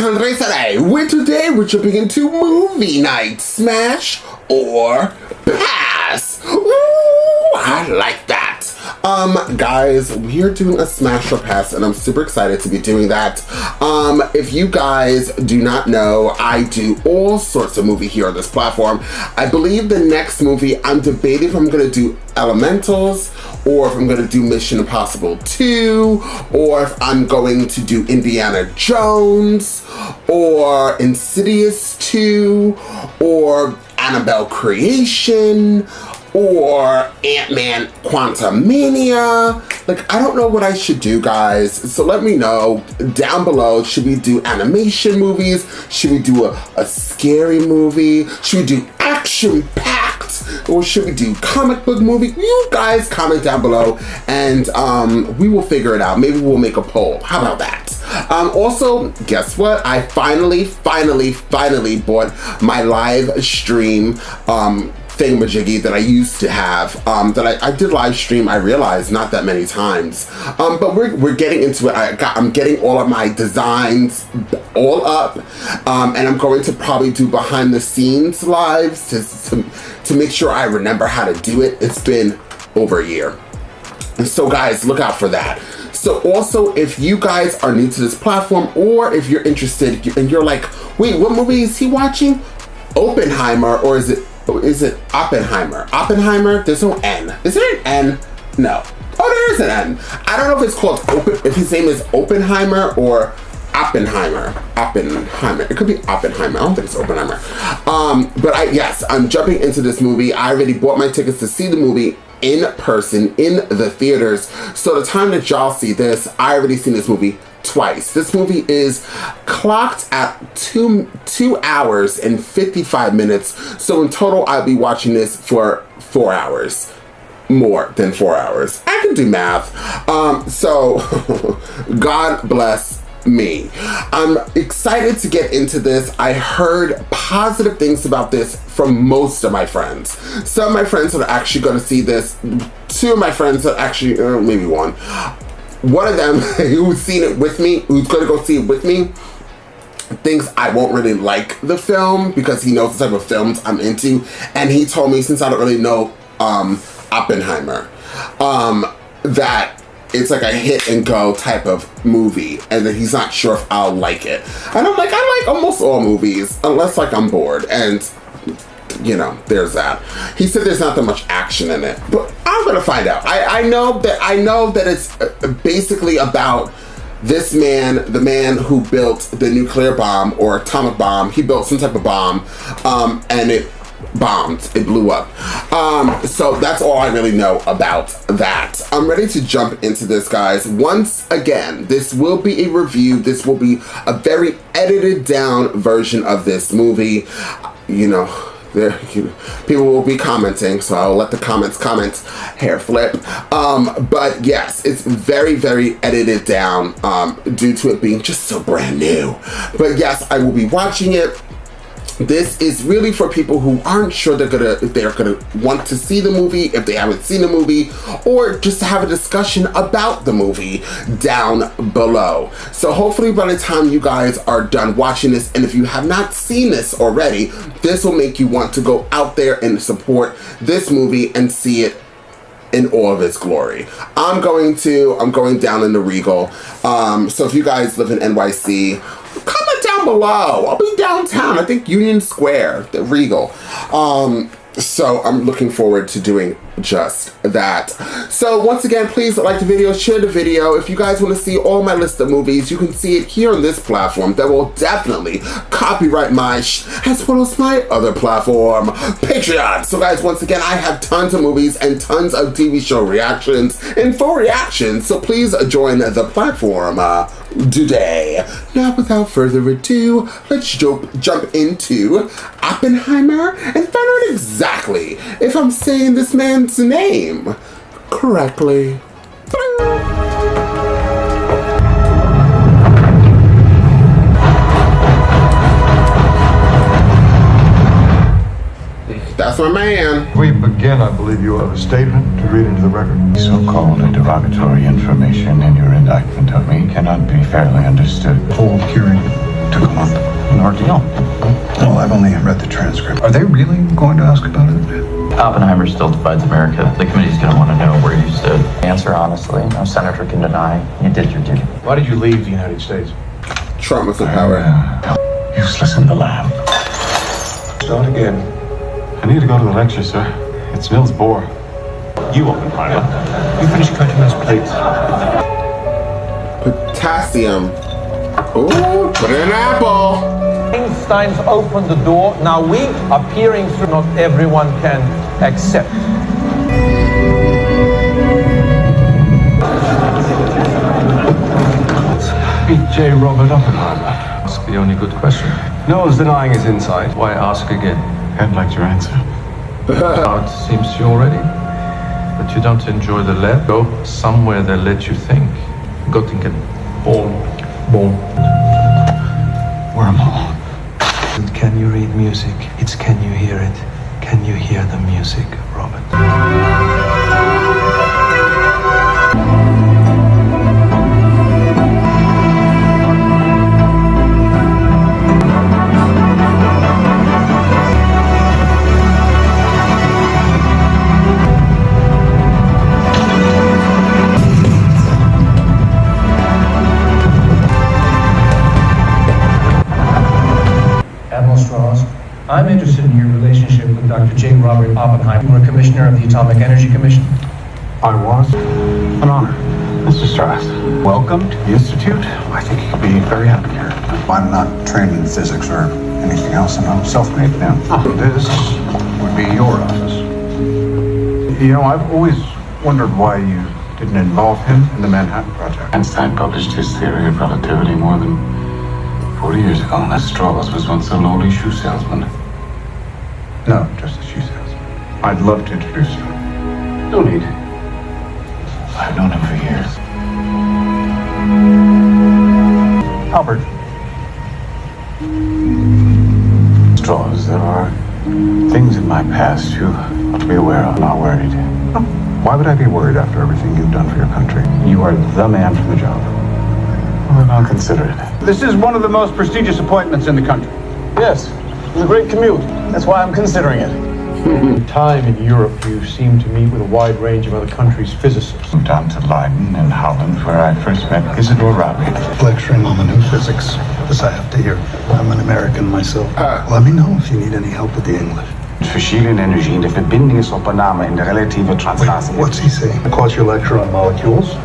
Andres today we're jumping into movie night. Smash or pass. Ooh, I like that. Guys, we are doing a smash or pass, and I'm super excited to be doing that. If you guys do not know, I do all sorts of movie here on this platform. I believe the next movie, I'm debating if I'm gonna do Elementals, or if I'm gonna do Mission Impossible 2, or if I'm going to do Indiana Jones, or Insidious 2, or Annabelle Creation, or Ant-Man Quantumania. Like, I don't know what I should do, guys. So let me know down below. Should we do animation movies? Should we do a scary movie? Should we do action-packed? Or should we do comic book movie? You guys comment down below and we will figure it out. Maybe we'll make a poll. How about that? Also, guess what? I finally bought my live stream thingamajiggy that I used to have, that I did live stream, I realized, not that many times. But we're getting into it. I'm getting all of my designs all up, and I'm going to probably do behind the scenes lives to make sure I remember how to do it. It's been over a year. And so guys, look out for that. So also, if you guys are new to this platform, or if you're interested and you're like, wait, what movie is he watching? Oppenheimer, or is it Oppenheimer? Oppenheimer? There's no N. Is there an N? No. Oh, there is an N. I don't know if it's called if his name is Oppenheimer or Oppenheimer. Oppenheimer. It could be Oppenheimer. I don't think it's Oppenheimer. But yes, I'm jumping into this movie. I already bought my tickets to see the movie in person in the theaters. So the time that y'all see this, I already seen this movie twice. This movie is clocked at 2 hours and 55 minutes. So in total, I'll be watching this for 4 hours. More than 4 hours. I can do math. So God bless me. I'm excited to get into this. I heard positive things about this from most of my friends. Some of my friends are actually going to see this. Two of my friends are actually, maybe one. One of them who's seen it with me, who's going to go see it with me, thinks I won't really like the film because he knows the type of films I'm into. And he told me, since I don't really know Oppenheimer, that it's like a hit and go type of movie, and that he's not sure if I'll like it. And I'm like, I like almost all movies, unless like I'm bored, and you know, there's that. He said there's not that much action in it, but I'm gonna find out. I know that it's basically about this man, the man who built the nuclear bomb or atomic bomb. He built some type of bomb, and it bombed. It blew up. So that's all I really know about that. I'm ready to jump into this, guys. Once again, this will be a review. This will be a very edited down version of this movie. You know, people will be commenting, so I'll let the comments hair flip. But yes, it's very edited down due to it being just so brand new. But yes, I will be watching it. This is really for people who aren't sure if they're gonna want to see the movie, if they haven't seen the movie, or just to have a discussion about the movie down below. So hopefully by the time you guys are done watching this, and if you have not seen this already, this will make you want to go out there and support this movie and see it in all of its glory. I'm going down in the Regal. So if you guys live in NYC, comment down below. I'll be downtown. I think Union Square, the Regal. So I'm looking forward to doing just that. So once again, please like the video, share the video. If you guys want to see all my list of movies, you can see it here on this platform that will definitely copyright my as well as my other platform, Patreon. So guys, once again, I have tons of movies and tons of TV show reactions and full reactions. So please join the platform today. Now, without further ado, let's jump into Oppenheimer and find out exactly if I'm saying this man's name correctly. That's my man. We begin, I believe you have a statement to read into the record. So-called derogatory information in your indictment of me cannot be fairly understood. Full hearing. took a month. An ordeal. Well, I've only read the transcript. Are they really going to ask about it? Oppenheimer still divides America. The committee's going to want to know where you stood. Answer honestly. No senator can deny you did your duty. Why did you leave the United States? Trump was in power. Useless in the lab. Start again. I need to go to the lecture, sir. It's Niels Bohr. You, Oppenheimer. You finished cutting those plates. Potassium. Ooh, put in an apple. Einstein's opened the door. Now we are peering through. Not everyone can accept. J. Robert Oppenheimer. Ask the only good question. No one's denying his insight. Why ask again? I'd like your answer. Now it seems you already that you don't enjoy the lab. Go somewhere they let you think. Göttingen. Born. Wormhole. And can you read music? It's can you hear it? Can you hear the music, Robert? I'm interested in your relationship with Dr. J. Robert Oppenheimer. You were commissioner of the Atomic Energy Commission. I was. An honor. Mr. Strauss, welcome to the Institute. I think you'll be very happy here. I'm not trained in physics or anything else, and I'm self-made now. This would be your office. You know, I've always wondered why you didn't involve him in the Manhattan Project. Einstein published his theory of relativity more than 40 years ago, and Strauss was once a lowly shoe salesman. No, just a shoe salesman. I'd love to introduce you. No need. I've known him for years. Albert. Strauss, there are things in my past you ought to be aware of. I'm not worried. Why would I be worried after everything you've done for your country? You are the man for the job. Well, then I'll consider it. This is one of the most prestigious appointments in the country. Yes, it's a great commute. That's why I'm considering it. Time in Europe, you seem to meet with a wide range of other countries' physicists. Moved on to Leiden in Holland, where I first met Isidore Rabi. Lecturing on the new physics. This I have to hear. I'm an American myself. Let me know if you need any help with the English. Verschillende energie in de verbinding is Oppenheimer in de relatieve translatie. What's he saying? I caught your lecture on molecules.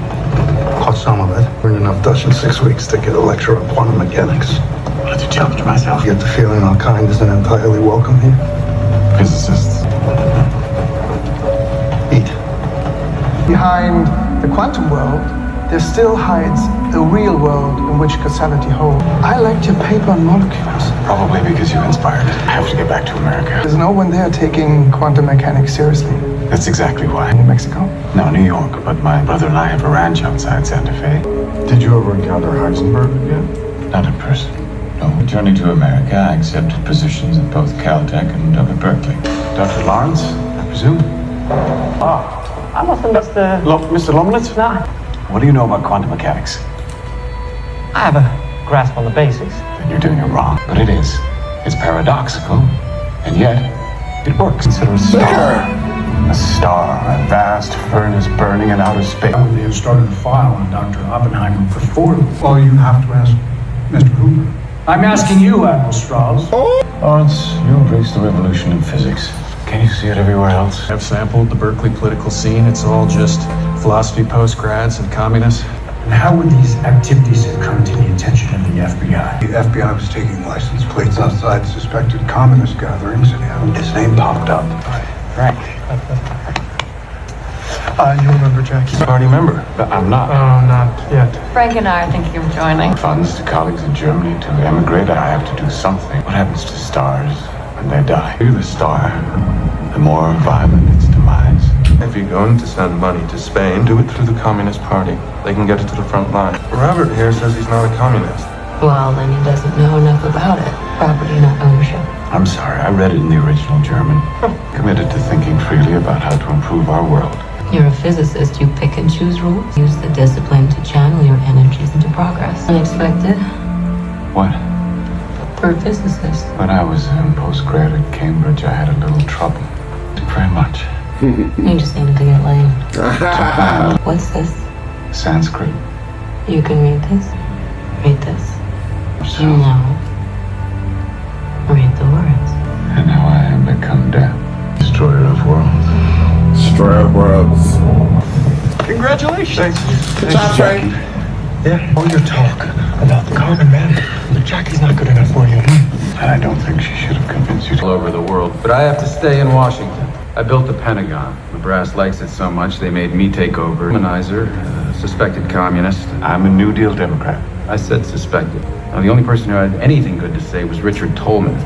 Caught some of it. Learned enough Dutch in 6 weeks to get a lecture on quantum mechanics. I wanted to challenge myself. I get the feeling our kind isn't entirely welcome here. Physicists. Eat. Behind the quantum world, there still hides a real world in which causality holds. I liked your paper on molecules. Probably because you inspired it. I have to get back to America. There's no one there taking quantum mechanics seriously. That's exactly why. New Mexico? No, New York, but my brother and I have a ranch outside Santa Fe. Did you ever encounter Heisenberg again? Not in person. No. Returning to America, I accepted positions at both Caltech and up at Berkeley. Dr. Lawrence, I presume? I must have missed the... Mr. Lomnitz? No, What do you know about quantum mechanics? I have a grasp on the basics. Then you're doing it wrong. But it is. It's paradoxical, and yet it works. Consider a star. A star, a vast furnace burning in outer space. They have started a file on Dr. Oppenheimer for 4. Well, you have to ask Mr. Hoover. I'm asking you, Admiral Strauss. Lawrence, you embrace the revolution in physics. Can you see it everywhere else? I've sampled the Berkeley political scene. It's all just philosophy postgrads and communists. And how would these activities have come to the attention of the FBI? The FBI was taking license plates outside suspected communist gatherings, and his name popped up. Frank. You remember Jackie? Party member. I'm not. Oh, not yet. Frank and I are thinking of joining. Funds to colleagues in Germany to emigrate. I have to do something. What happens to stars when they die? The bigger the star, the more violent its demise. If you're going to send money to Spain, do it through the Communist Party. They can get it to the front line. Robert here says he's not a communist. Well, then he doesn't know enough about it. Property, not ownership. I'm sorry, I read it in the original German. Committed to thinking freely about how to improve our world. You're a physicist. You pick and choose rules. Use the discipline to channel your energies into progress. Unexpected? What? For a physicist. When I was in postgrad at Cambridge, I had a little trouble. Thank you very much. You just needed to get laid. What's this? Sanskrit. You can read this? Read this. So, No. Read the words. and now I am become death. Destroyer of worlds. Destroyer of worlds. Congratulations. Good job, Trey. Yeah, all your talk about the carbon man, but Jackie's not good enough for you. And I don't think she should have convinced you All over the world, but I have to stay in Washington. I built the Pentagon. The brass likes it so much they made me take over. Womanizer, suspected communist. I'm a New Deal Democrat. I said suspected. Now, the only person who had anything good to say was Richard Tolman.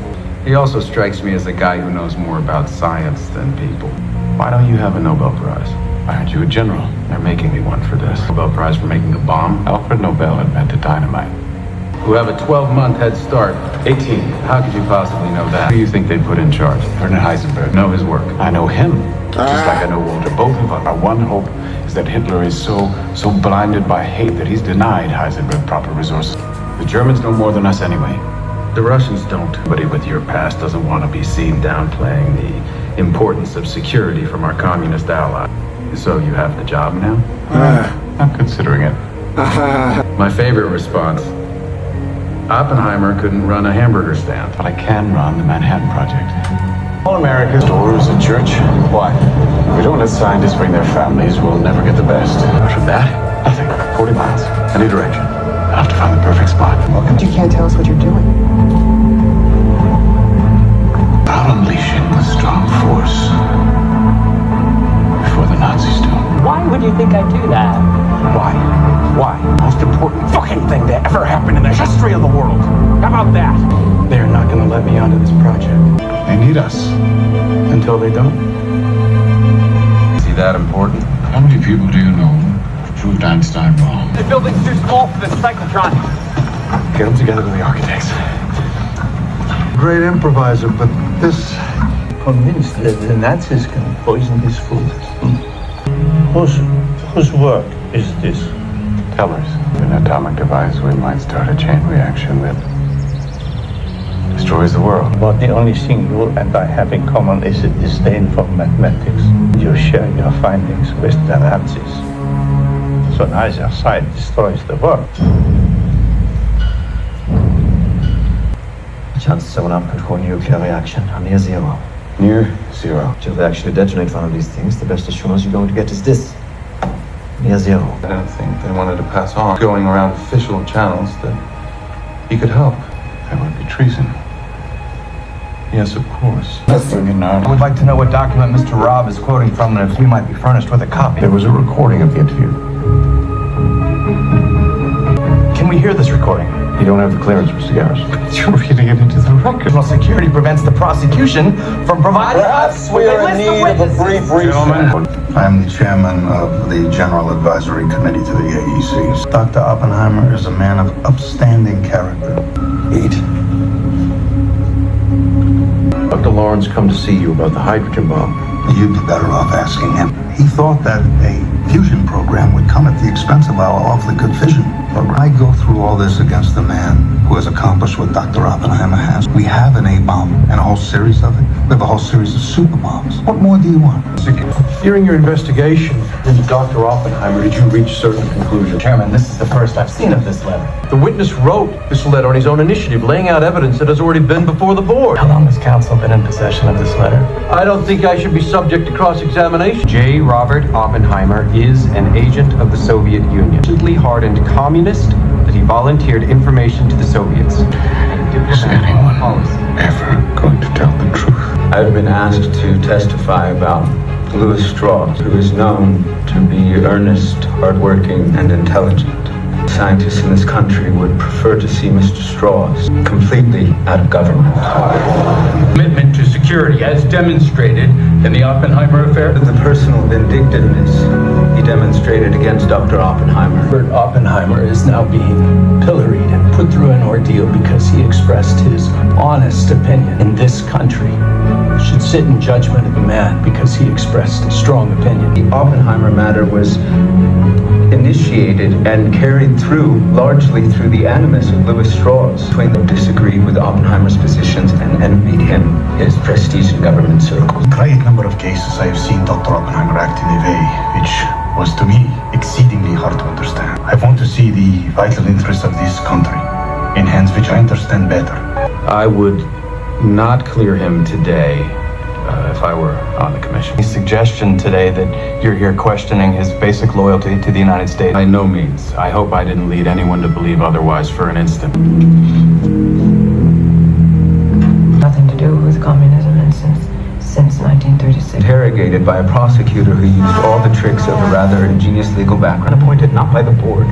He also strikes me as a guy who knows more about science than people. Why don't you have a Nobel Prize? Why aren't you a general? They're making me one for this. Nobel Prize for making a bomb. Alfred Nobel invented dynamite. Who have a 12-month head start. 18. How could you possibly know that? Who do you think they put in charge? Werner Heisenberg. Know his work. I know him, just like I know Walter. Both of us. Our one hope is that Hitler is so blinded by hate that he's denied Heisenberg proper resources. The Germans know more than us anyway. The Russians don't. Somebody with your past doesn't want to be seen downplaying the importance of security from our communist ally. So you have the job now? I'm considering it. My favorite response. Oppenheimer couldn't run a hamburger stand. But I can run the Manhattan Project. All America's doors a church. Why? If we don't let scientists bring their families, we'll never get the best. After that, nothing. 40 miles. Any direction. I have to find the perfect spot. You can't tell us what you're doing. About unleashing a strong force before the Nazis do. Why would you think I'd do that? Why? Why? Most important fucking thing that ever happened in the history of the world. How about that? They're not going to let me onto this project They need us. until they don't. Is he that important? How many people do you know who proved Einstein wrong? The building's too small for this cyclotron. Get them together with the architects. Great improviser, but this... Convinced that the Nazis can poison his food. Whose work is this? Tell us. An atomic device, we might start a chain reaction that destroys the world. But the only thing you and I have in common is a disdain for mathematics. You share your findings with the Nazis. So neither side destroys the world. The chances of an uncontrolled nuclear reaction are near zero. Near zero. If they actually detonate one of these things, the best assurance you're going to get is this. Near zero. I don't think they wanted to pass on, going around official channels, that he could help. That would be treason. Yes, of course. I would like to know what document Mr. Robb is quoting from and if we might be furnished with a copy. There was a recording of the interview. Can we hear this recording? You don't have the clearance, Mr. Garris. You're reading it into the record. National security prevents the prosecution from providing us with a list of witnesses. Gentlemen. I'm the chairman of the General Advisory Committee to the AEC. Dr. Oppenheimer is a man of upstanding character. 8. Dr. Lawrence come to see you about the hydrogen bomb. You'd be better off asking him. He thought that a fusion program would come at the expense of our awfully good fission program. I go through all this against a man who has accomplished what Dr. Oppenheimer has. We have an A-bomb and a whole series of it. We have a whole series of super bombs. What more do you want? During your investigation into Dr. Oppenheimer, did you reach certain conclusions? Chairman, this is the first I've seen of this letter. The witness wrote this letter on his own initiative, laying out evidence that has already been before the board. How long has counsel been in possession of this letter? I don't think I should be subject to cross-examination. J. Robert Oppenheimer is an agent of the Soviet Union. Recently hardened communist that he volunteered information to the Soviets. Is anyone ever going to tell the truth? I've been asked to testify about Louis Strauss, who is known to be earnest, hardworking, and intelligent. Scientists in this country would prefer to see Mr. Strauss completely out of government. Commitment to security, as demonstrated in the Oppenheimer affair. The personal vindictiveness he demonstrated against Dr. Oppenheimer. Robert Oppenheimer is now being pilloried and put through an ordeal because he expressed his honest opinion. In this country, should sit in judgment of a man because he expressed a strong opinion. The Oppenheimer matter was initiated and carried through largely through the animus of Louis Strauss. Between them disagreed with Oppenheimer's positions and envied him his prestige in government circles. Great number of cases I have seen Dr. Oppenheimer act in a way which was to me exceedingly hard to understand. I want to see the vital interests of this country in hands which I understand better. I would not clear him today if I were on the commission. The suggestion today that you're here questioning his basic loyalty to the United States. By no means. I hope I didn't lead anyone to believe otherwise for an instant. Nothing to do with communism and since 1936. Interrogated by a prosecutor who used all the tricks of a rather ingenious legal background, appointed not by the board,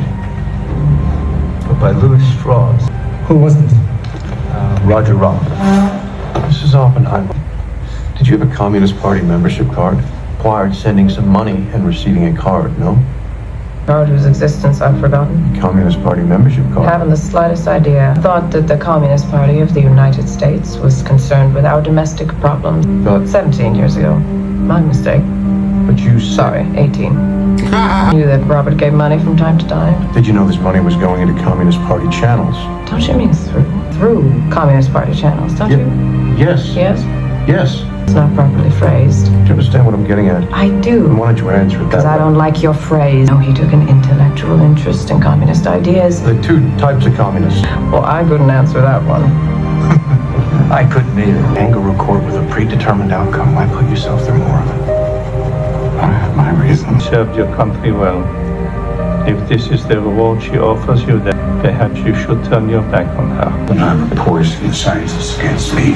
but by Louis Strauss. Who was it? Roger Roth. Mrs. Oppenheimer, did you have a Communist Party membership card? Required sending some money and receiving a card, no? Card whose existence I've forgotten. Communist Party membership card. Haven't the slightest idea. Thought that the Communist Party of the United States was concerned with our domestic problems. But 17 years ago. My mistake. But you Sorry, 18. Knew that Robert gave money from time to time. Did you know this money was going into Communist Party channels? Don't you mean through Communist Party channels, don't you? Yes. Yes? Yes. It's not properly phrased. Do you understand what I'm getting at? I do. Why don't you answer it that Because I way? don't like your phrase. No, he took an intellectual interest in communist ideas. The two types of communists. Well, I couldn't answer that one. I couldn't either. Kangaroo court with a predetermined outcome. Why put yourself through more of it? I have my reasons. Served your country well. If this is the reward she offers you, then perhaps you should turn your back on her. Oppenheimer pours the scientists against me.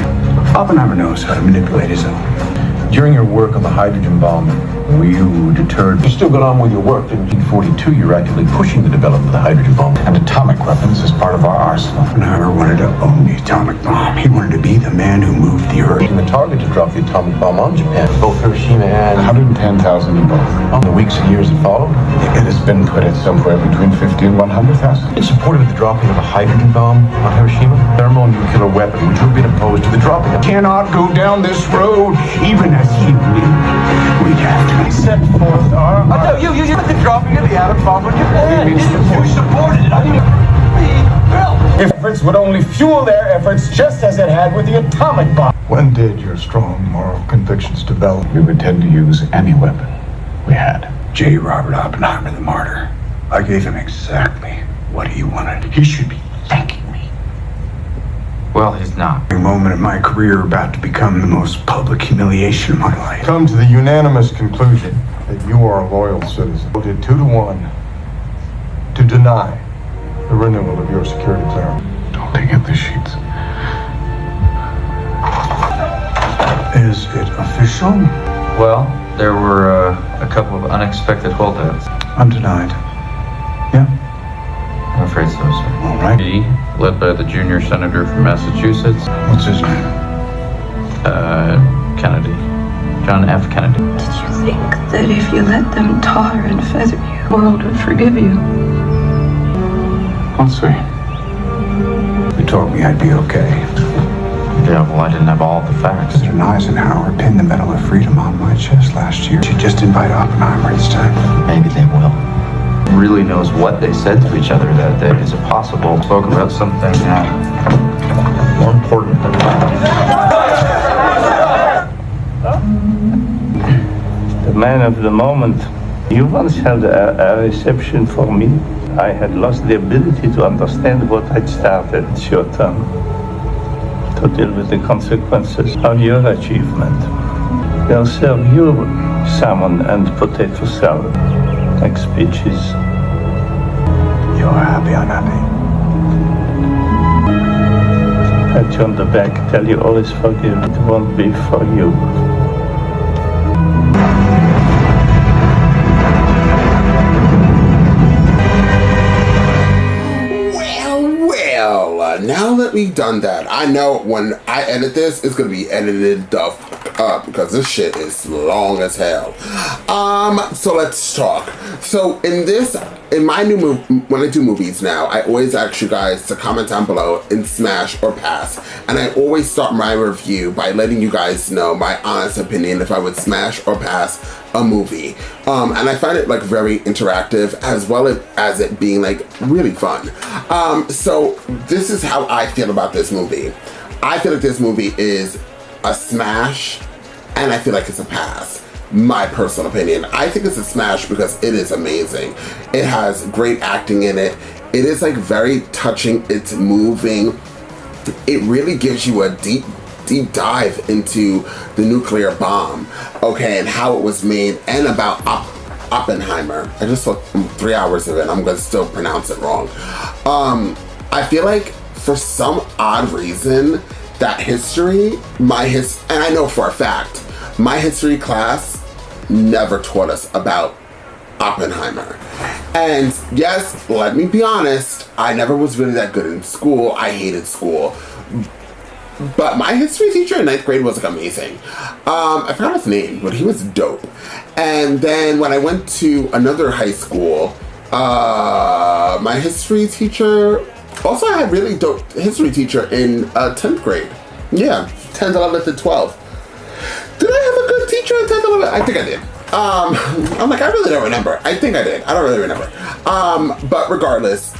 Oppenheimer knows how to manipulate his own. During your work on the hydrogen bomb, were you deterred? You still got on with your work. In 1942, you're actively pushing the development of the hydrogen bomb and atomic weapons as part of our arsenal. Oppenheimer wanted to own the atomic bomb. He wanted to be the man who moved the earth. And the target to drop the atomic bomb on Japan, both Hiroshima and 110,000 in both. on the weeks and years that followed. It has been put at somewhere between 50 and 100,000. In support of the dropping of a hydrogen bomb on Hiroshima, thermonuclear weapon, would you have been opposed to the dropping of it? Cannot go down this road, even as he knew. We'd have to Set forth our... No, you put the dropping of the atom bomb on Japan. You supported it. I mean, Bill. Efforts would only fuel their efforts just as it had with the atomic bomb. When did your strong moral convictions develop? We would tend to use any weapon we had. J. Robert Oppenheimer, the martyr. I gave him exactly what he wanted. He should be thanking me. Well, he's not. A moment in my career about to become the most public humiliation of my life. Come to the unanimous conclusion that you are a loyal citizen. Voted 2-1 to deny the renewal of your security clearance. Don't take out the sheets. Is it official? Well, there were a couple of unexpected holdouts. I'm denied. Yeah. I'm afraid so, sir. All right. B, led by the junior senator from Massachusetts, What's his name? Kennedy. John F. Kennedy. Did you think that if you let them tar and feather you, the world would forgive you? Let's see. You told me I'd be okay. Yeah, well, I didn't have all the facts. Mr. Eisenhower pinned the Medal of Freedom on my chest last year. Should just invite Oppenheimer this time. Maybe they will. Really knows what they said to each other that day. Is it possible? Spoke about something more important than that. The man of the moment. You once held a reception for me. I had lost the ability to understand what I'd started. It's your turn to deal with the consequences of your achievement. They'll serve you salmon and potato salad. Next speech is... You're happy, unhappy. Pat you on the back, tell you all is forgiven. It won't be for you. Well, now that we've done that, I know when I edit this, it's gonna be edited the fuck up because this shit is long as hell. So let's talk. So in my new when I do movies now, I always ask you guys to comment down below and smash or pass. And I always start my review by letting you guys know my honest opinion if I would smash or pass a movie. And I find it like very interactive, as well as it being like really fun. So this is how I feel about this movie. I feel like this movie is a smash, and I feel like it's a pass. My personal opinion. I think it's a smash because it is amazing. It has great acting in it. It is like very touching. It's moving. It really gives you a deep dive into the nuclear bomb, okay, and how it was made, and about Oppenheimer. I just saw 3 hours of it. I'm gonna still pronounce it wrong. I feel like for some odd reason that history, and I know for a fact, my history class never taught us about Oppenheimer. And yes, let me be honest, I never was really that good in school. I hated school. But my history teacher in 9th grade was like amazing. I forgot his name, but he was dope. And then when I went to another high school, my history teacher, also I had really dope history teacher in 10th grade. Yeah, 10th, 11th, and 12th. Did I have a good teacher in 10th, 11th? I think I did. I'm like, I really don't remember. I think I did. I don't really remember. But regardless,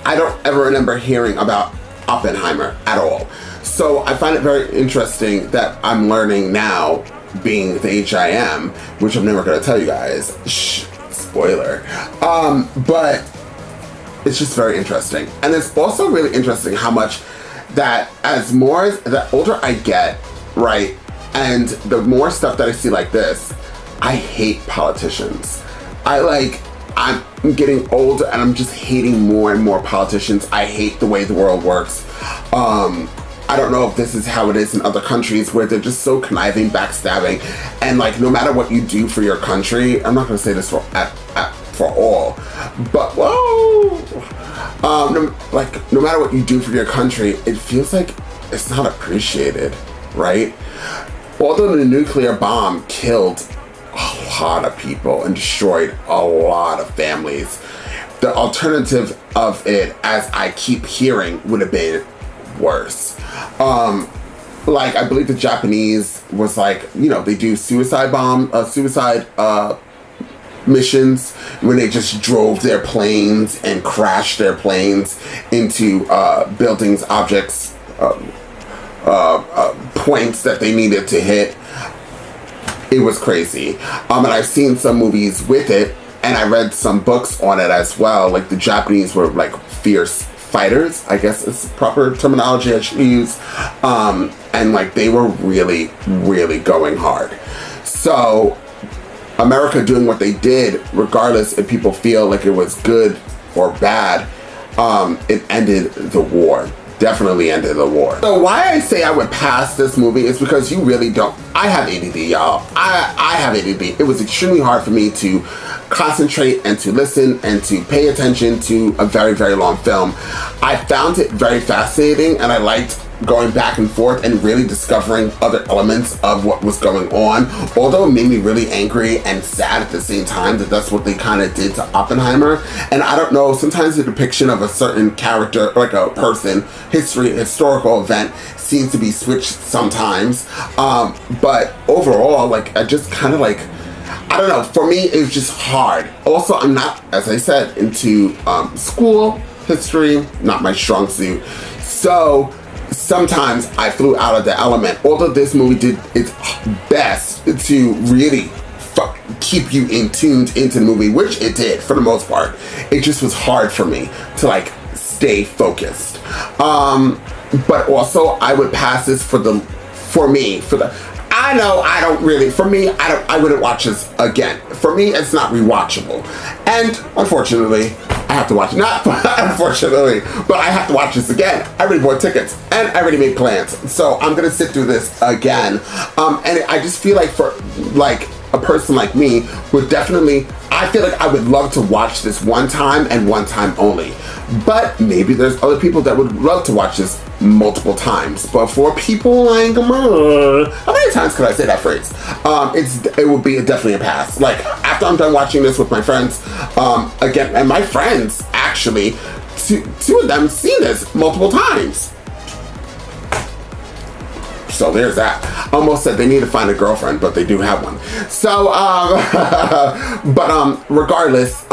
I don't ever remember hearing about Oppenheimer at all. So I find it very interesting that I'm learning now, being the age I am, which I'm never going to tell you guys. Shh, spoiler. But it's just very interesting. And it's also really interesting how much that the older I get, right, and the more stuff that I see like this, I hate politicians. I'm getting older and I'm just hating more and more politicians. I hate the way the world works. I don't know if this is how it is in other countries where they're just so conniving, backstabbing, and like no matter what you do for your country, I'm not gonna say this for all, but no matter what you do for your country, it feels like it's not appreciated, right? Although the nuclear bomb killed a lot of people and destroyed a lot of families, the alternative of it, as I keep hearing, would have been worse. Like I believe the Japanese was like, you know, they do suicide missions when they just drove their planes and crashed their planes into buildings, objects, points that they needed to hit. It was crazy. And I've seen some movies with it, and I read some books on it as well. Like the Japanese were like fierce fighters, I guess is the proper terminology I should use. And like they were really, really going hard. So America doing what they did, regardless if people feel like it was good or bad, it ended the war. Definitely ended the war. So why I say I would pass this movie is because you really don't. I have ADD, y'all. I have ADD. It was extremely hard for me to concentrate and to listen and to pay attention to a very, very long film. I found it very fascinating, and I liked going back and forth and really discovering other elements of what was going on. Although it made me really angry and sad at the same time that that's what they kind of did to Oppenheimer. And I don't know, sometimes the depiction of a certain character, like a person, historical event, seems to be switched sometimes. But overall, like, I just kind of like, I don't know, for me, it was just hard. Also, I'm not, as I said, into school, history, not my strong suit. So sometimes I flew out of the element. Although this movie did its best to really keep you tuned into the movie, which it did for the most part. It just was hard for me to like stay focused. But also I would pass this I wouldn't watch this again. For me, it's not rewatchable. And unfortunately, I have to watch it. Not unfortunately, but I have to watch this again. I already bought tickets and I already made plans. So I'm gonna sit through this again. And I just feel like for like a person like me would definitely, I feel like I would love to watch this one time and one time only. But maybe there's other people that would love to watch this multiple times. But for people like me, how many times could I say that phrase? It would be definitely a pass. Like after I'm done watching this with my friends, again, and my friends actually actually, two of them seen this multiple times. So there's that. Almost said they need to find a girlfriend, but they do have one. So, regardless,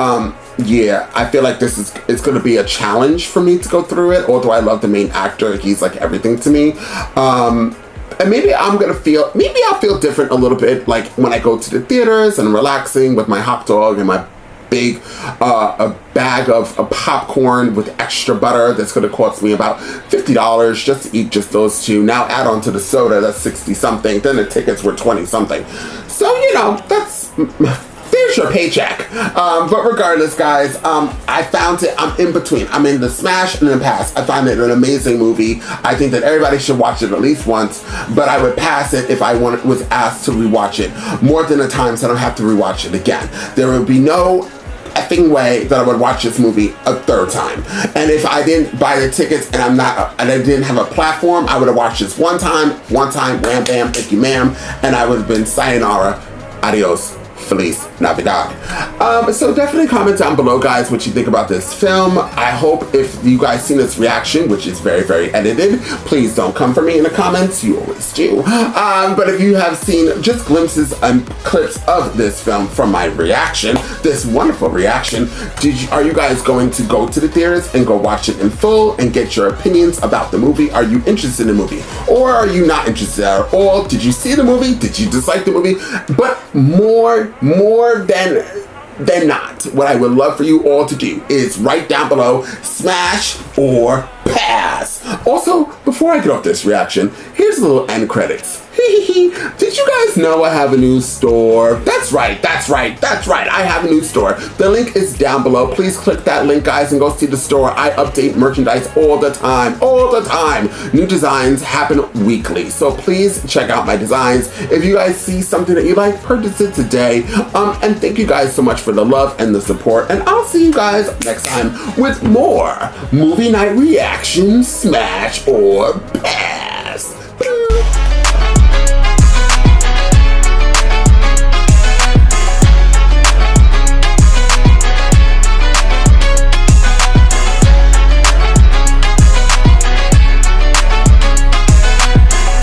yeah, I feel like it's going to be a challenge for me to go through it. Although I love the main actor, he's like everything to me. And maybe I'll feel different a little bit, like when I go to the theaters and relaxing with my hot dog and my big a bag of popcorn with extra butter that's going to cost me about $50 just to eat just those two. Now add on to the soda, that's 60 something. Then the tickets were 20 something. So, you know, there's your paycheck. But regardless, guys, I found it, I'm in between. I'm in the smash and the pass. I find it an amazing movie. I think that everybody should watch it at least once, but I would pass it if I was asked to rewatch it more than a time, so I don't have to rewatch it again. There would be no effing way that I would watch this movie a third time. And if I didn't buy the tickets and I didn't have a platform, I would have watched this one time, wham bam, thank you ma'am, and I would have been sayonara, adios, Feliz Navidad. So definitely comment down below, guys, what you think about this film. I hope if you guys seen this reaction, which is very, very edited, please don't come for me in the comments. You always do. But if you have seen just glimpses and clips of this film from my reaction, this wonderful reaction, are you guys going to go to the theaters and go watch it in full and get your opinions about the movie? Are you interested in the movie? Or are you not interested at all? Did you see the movie? Did you dislike the movie? But more than not, what I would love for you all to do is write down below, smash or pass. Also, before I get off this reaction, here's a little end credits. Did you guys know I have a new store? That's right. I have a new store. The link is down below. Please click that link, guys, and go see the store. I update merchandise all the time. New designs happen weekly, so please check out my designs. If you guys see something that you like, purchase it today. And thank you guys so much for the love and the support, and I'll see you guys next time with more movie night reactions, smash or pass.